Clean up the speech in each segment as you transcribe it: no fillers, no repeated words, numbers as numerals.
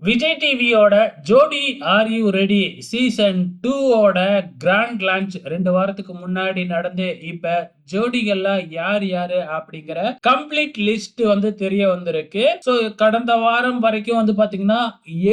விஜய் டிவியோட ஜோடி are you ready season 2 ஓட கிராண்ட் லான்ச் 2 வாரத்துக்கு முன்னாடி நடந்து இப்ப ஜோடிகள்லாம் யார் யாரு அப்படிங்கிற கம்ப்ளீட் லிஸ்ட் வந்து தெரிய வந்திருக்கு. ஸோ கடந்த வாரம் வரைக்கும் வந்து பாத்தீங்கன்னா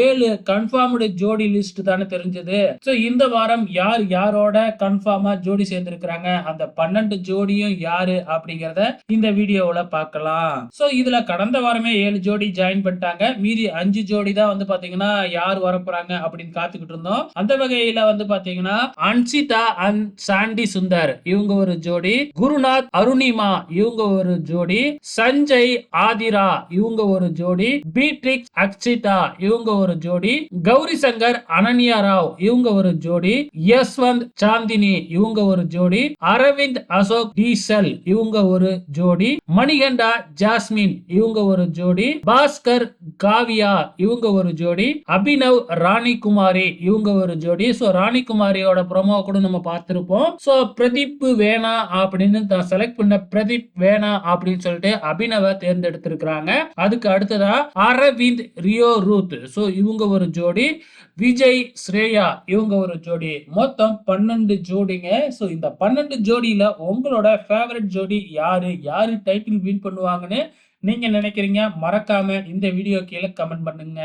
7 கன்ஃபார்ம்டு ஜோடி லிஸ்ட் தானே தெரிஞ்சது. ஸோ இந்த வாரம் யார் யாரோட கன்ஃபார்மா ஜோடி சேர்ந்திருக்கிறாங்க, அந்த 12 ஜோடியும் யாரு அப்படிங்கறத இந்த வீடியோவுல பார்க்கலாம். ஸோ இதுல கடந்த வாரமே 7 ஜோடி ஜாயின் பண்ணிட்டாங்க. மீதி 5 ஜோடி தான் வந்து பாத்தீங்கன்னா யார் வரப்போறாங்க அப்படின்னு காத்துக்கிட்டு இருந்தோம். அந்த வகையில வந்து பாத்தீங்கன்னா அன்சிதா அண்ட் சாண்டி சுந்தர் இவங்க ஒரு ஜோடி, குருநாத் அருணிமா இவங்க ஒரு ஜோடி, சஞ்சய் ஆதிரா இவங்க ஒரு ஜோடி, பீட்ரிக்ஸ் அக்ஷிதா இவங்க ஒரு ஜோடி, கௌரி சங்கர் அனன்யா ராவ் இவங்க ஒரு ஜோடி, யஸ்வந்த் சாந்தினி இவங்க ஒரு ஜோடி, அரவிந்த் அசோக் டீசல் இவங்க ஒரு ஜோடி, மணிகண்டா ஜாஸ்மின் இவங்க ஒரு ஜோடி, பாஸ்கர் காவியா இவங்க ஒரு ஜோடி, அபினவ் ராணி குமாரி இவங்க ஒரு ஜோடி. சோ ராணி குமாரியோட ப்ரோமோ கூட நம்ம பார்த்திருப்போம். சோ பிரதீப் வேணா அப்படின்னு தான் செலக்ட் பண்ண பிரதீப் வேணா அப்படின்னு சொல்லிட்டு அபினவ தேர்ந்தெடுத்திருக்கிறாங்க. அதுக்கு அடுத்ததா அரவிந்த் ரியோ ரூத், சோ இவங்க ஒரு ஜோடி, விஜய் ஸ்ரேயா இவங்க ஒரு ஜோடி. மொத்தம் 12 ஜோடிங்க. சோ இந்த 12 ஜோடியில உங்களோட ஃபேவரட் ஜோடி யாரு, யாரு டைட்டில் வின் பண்ணுவாங்கன்னு நீங்க நினைக்கிறீங்க? மறக்காம இந்த வீடியோ கீழே கமெண்ட் பண்ணுங்க.